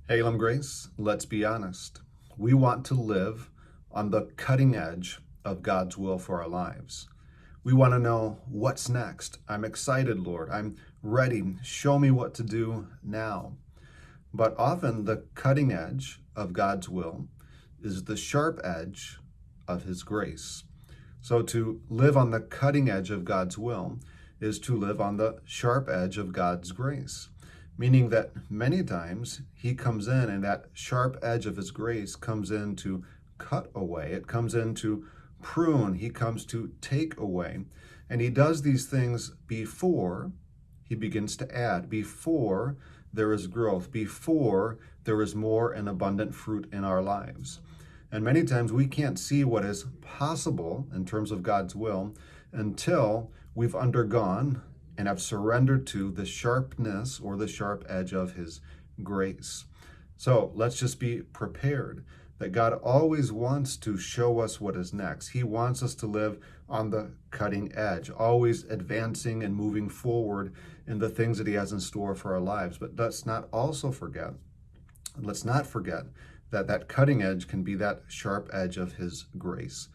Halem Grace, let's be honest. We want to live on the cutting edge of God's will for our lives. We want to know what's next. I'm excited, Lord. I'm ready. Show me what to do now. But often the cutting edge of God's will is the sharp edge of His grace. So to live on the cutting edge of God's will is to live on the sharp edge of God's grace, meaning that many times He comes in and that sharp edge of His grace comes in to cut away. It comes in to prune. He comes to take away. And He does these things before He begins to add, before there is growth, before there is more and abundant fruit in our lives. And many times we can't see what is possible in terms of God's will until we've undergone and have surrendered to the sharpness or the sharp edge of His grace. So let's just be prepared that God always wants to show us what is next. He wants us to live on the cutting edge, always advancing and moving forward in the things that He has in store for our lives. But let's not forget that that cutting edge can be that sharp edge of His grace.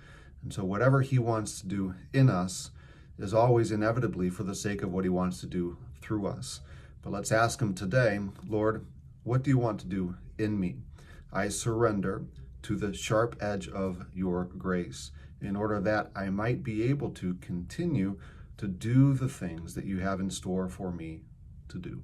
And so whatever He wants to do in us is always inevitably for the sake of what He wants to do through us. But let's ask Him today, Lord, what do you want to do in me? I surrender to the sharp edge of your grace in order that I might be able to continue to do the things that you have in store for me to do.